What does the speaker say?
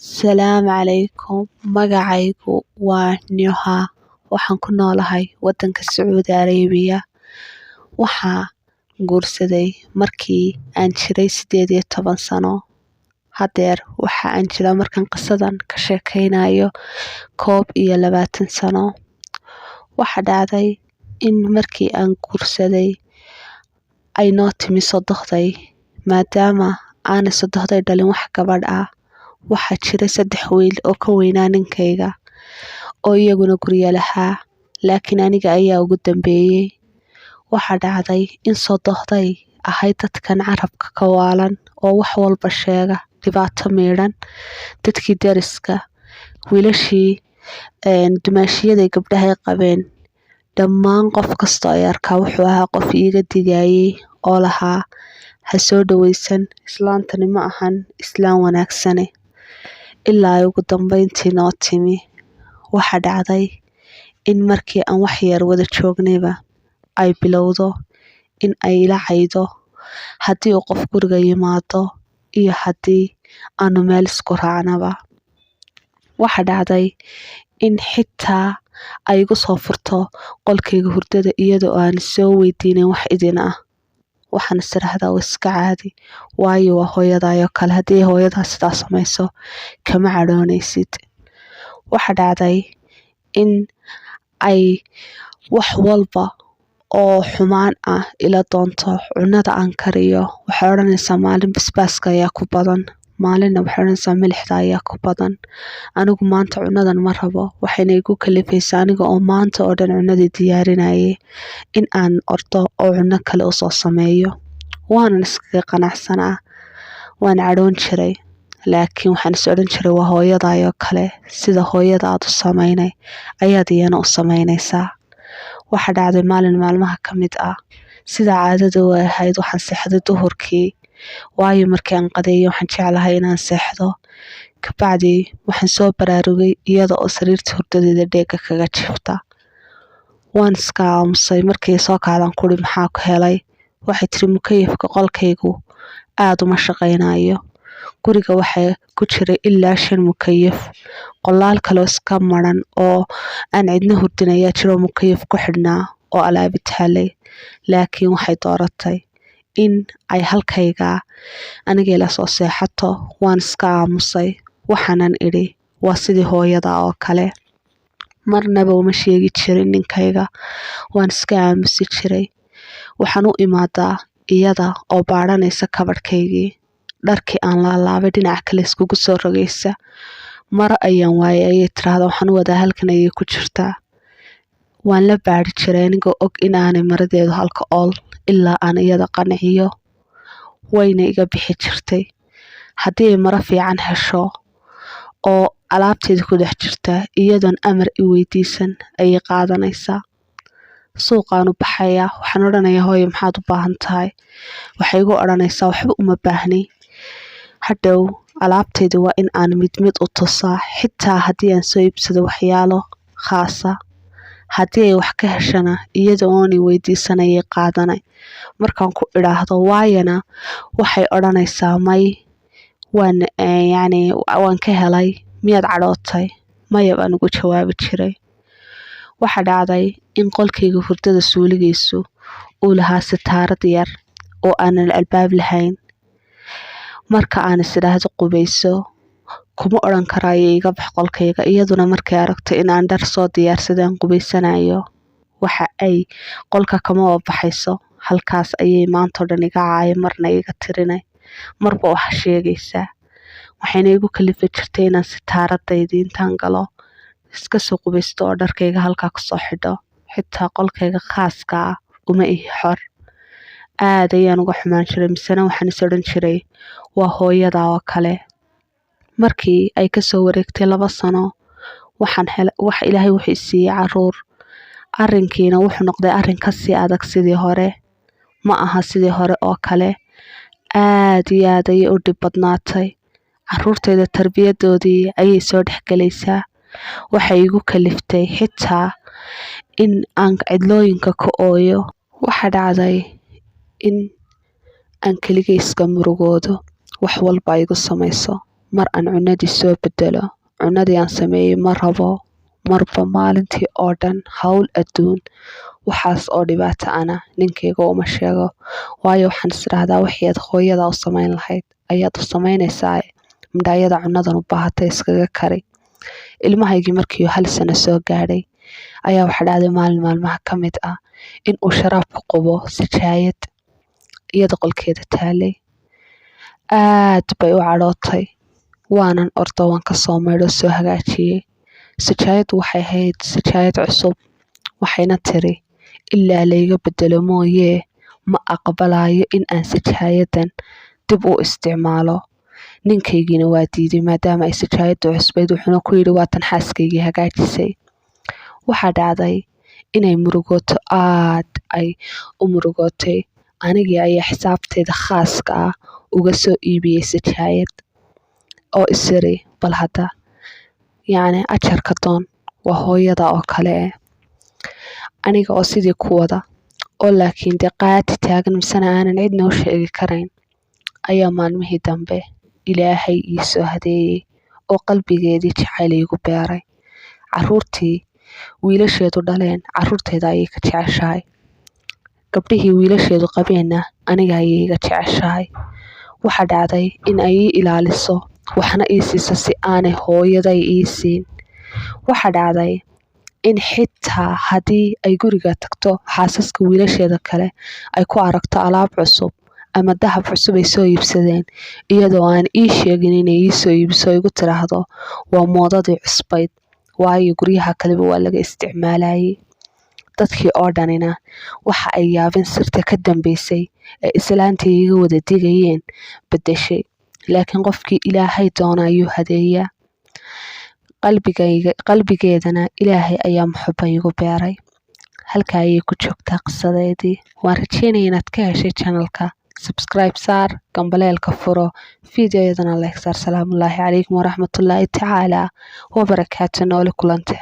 Salaamu calaykum. Magacaygu waa Nuha. Waxaan ku noolahay wadanka Sacuudi Arabiya. Waxaan guursaday markii aan jiray 18 sano. Hadeer waxa aan jiraa markaan qisadan ka sheekeynayo 21 sano. Waxa dhacday in markii aan guursaday ay noo timi sodohday, maadaama aanay sodohday dhalin wax gabadh ah. Waxaa jiray 3 wiil oo ka weynaa ninkayga oo iyaguna guryo lahaa, laakiin aniga ayaa ugu dambeeyay. Waxa dhacday in sodohday ahayd dadkan carabka ka waalan oo wax walba sheega, dhibaato miidhan. Dadkii deriska, wiilashii dumaashiyada gabdhahay qabeen, dhammaan qof kasta ay arkaa wuxuu ahaa qof iiga digayay oo lahaa ha soo dhawaysan, islaantani ma ahan islaan wanaagsane. Ilaa ay ugu dambeyntii noo timi. Waxa dhacday in markii aan wax yar wada joognayba ay bilowdo in ay ila caydo haddii uu qof guriga yimaado iyo haddii aanu meel isku raacnaba. Waxa dhacday in xitaa ay igu soo furto qolkayga hurdada iyadoo aan soo weydiinin wax idin ah. Waxaan is iraahdaa waa iska caadi, waayo waa hooyadayo kale. Haddii hooyadaa sidaa samayso kama cadhoonaysid. Waxa dhacday in ay wax walba oo xumaan ah ila doonto. Cunada aan kariyo waxay odhanaysaa maalin basbaaska ayaa ku badan, maalinna waxay odhanaysaa milixda ayaa ku badan. Anigu maanta cunadan ma rabo. Waxayna igu kalifaysaa aniga oo maanta oo dhan cunadii diyaarinayay in aan ordo oo cuno kale u soo sameeyo. Waanan iskaga qanacsanaa, waan cadhoon jiray, laakiin waxaan is odhan jiray waa hooyadayo kale, sida hooyada aad u samaynay ayaad iyana u samaynaysaa. Waxa dhacday maalin maalmaha ka mid ah, sida caadada u ahayd waxaan seexday duhurkii, waayo markii aan qadeeyo waxaan jeclahay inaan seexdo. Kabacdi waxaan soo baraarugay iyada oo sariirta hurdadeeda dheega kaga jifta. Waan iska aamusay. Markii soo kacdan kuri maxaa ku helay, waxay tiri mukayifka qolkaygu aad uma shaqaynayo. Guriga waxaa ku jiray ilaa 5 mukayif. Qolaal kale iska maran oo aan cidna hurdin ayaa jiro mukayif ku xidhnaa oo alaabi taalay. Laakiin waxay dooratay in ay halkayga aniga ila soo seexato. Waan iska aamusay. Waxaanan idhi waa sidii hooyada oo kale. Marnaba uma sheegi jirin ninkayga. Waan iska aamusi jiray. Waxaan u imaadaa iyada oo baadhanaysa kabadhkaygii. Dharkii aan laalaabay dhinac kale iskugu soo rogaysa. Maro ayaan waayay ayay tiraahdaa, waxaan u wadaa halkan ayay ku jirtaa. Waan la baadhi jiray anigoo og in aanay maradeedu halka ool ilaa aan iyada qanciyo. Wayna iga bixi jirtay. Haddii ay maro fiican hesho oo alaabteeda ku dhex jirta iyadoon amar i weydiisan ayay qaadanaysaa. Suuqaan u baxayaa, waxaan odhanayaa hooyo maxaad u baahan tahay. Waxay igu odhanaysaa waxba uma baahni. Hadhow alaabteeda waa in aan mid mid u tusaa, xitaa haddii aan soo iibsado waxyaalo khaasa. Haddii ay wax ka heshana iyada oon i weydiisan ayay qaadanay. Markaan ku idhaahdo waayana waxay odhanaysaa may, waan ka helay, miyaad cadhootay? Maya baan ugu jawaabi jiray. Waxa dhacday in qolkayga hurdada suuligaysu uu lahaa sitaarad yar oo aanan albaab lahayn. Marka aan is idhaahdo qubayso kuma odhan karaayo iga bax qolkayga. Iyaduna markay aragto in aan dhar soo diyaarsadaan qubaysanayo, waxa ay qolka kama baxayso. Halkaas ayay maanta oo dhan iga caayay, marna iga tirinay, marba wax sheegaysaa. Waxayna igu kalifi jirtay inaan sitaaradaydii intaan galo iska soo qubaysto oo dharkayga halkaa ku soo xidho. Xitaa qolkayga khaaska ah uma ihi xor. Aad ayaan uga xumaan jiray, misena waxaan is odhan jiray waa hooyada oo kale. Markii ay ka soo wareegtay 2 sano, Ilaahay wuxuu i siiyay caruur. Arrinkiina wuxuu noqday arrin ka sii adag sidii hore. Ma aha sidii hore oo kale. Aad iyo aad ayay u dhib badnaatay. Caruurtayda tarbiyadoodii ayay soo dhexgalaysaa. Waxay igu kaliftay xitaa in aan cidlooyinka ka ooyo. Waxa dhacday in aan keligay iska murugoodo wax walba igu samayso. mar aan cunadii soo bedelo. Cunadii aan sameeyey ma rabo. Marba maalintii oo dhan hawl adduun. Waxaas oo dhibaato ana ninkayga uma sheego. Waayo waxaan isdhaahdaa wixii aad hooyada u samayn lahayd ayaad u samaynaysaa. Midhayada cunadan u baahatay iskaga kari. Ilmahaygii markii uu 1 sano soo gaadhay ayaa waxa dhacday maalin maalmaha ka mid ah in uu sharaab ku qubo sijaayad iyada qolkeeda taalay. Aad bay u cadhootay. Waanan ordo waan ka soo maydho soo hagaajiyey. Sijaayadu waxay ahayd sijaayad cusub. Waxayna tiri ilaa layga bedelo mooyee ma aqbalayo in aan sijaayadan dib u isticmaalo. Ninkaygiina waa diiday maadaama ay sijaayadu cusbayd. Wuxuuna ku yidhi waatan xaaskaygii hagaajisay. Waxaa dhacday inay murugooto aad ay u murugootay. Anigii ayaa xisaabteeda khaaska ah uga soo iibiyey sijaayad oo isiri bal hadda ajarka doon waa hooyada oo kale aniga oo sidii ku wada oo laakiin dee qaati taagan misana aanan cidna u sheegi karayn ayaa maalmihii dambe ilaahay ii soo hadeeyey oo qalbigeedii jacayl iigu beeray. Carruurtii wiilasheedu dhaleen carruurteeda ayay ka jeceshahay. Gabdhihii wiilasheedu qabeenna aniga ayay iga jeceshahay. Waxaa dhacday in ay ii ilaaliso waxna ii siiso si aanay hooyaday ii siin. Waxaa dhacday in xitaa haddii ay guriga tagto xaasaska wiilasheeda kale ay ku aragto alaab cusub ama dahab cusub ay soo iibsadeen iyadoo aan ii sheegin inay ii soo iibiso igu tiraahdo waa moodadii cusbayd. Waayo guryaha kaleba waa laga isticmaalayay. Dadkii oo dhanina waxa ay yaabeen sirta ka dambeysay ee islaantii iga wada digayeen bedeshay. Laakiin qofkii ilaahay doona ayuu hadeeyaa. Qalbigeedana ilaahay ayaa muxubba igu beeray. Halkaa ayay ku joogtaa qisadeedii. Waan rajeynaya inaad ka heshay channelka. Subscribe saar, gambaleelka furo, fiidiyoyadana like saar. Salaamullaahi calaykum waraxmatullaahi tacaala wabarakaatu. Noole kulante.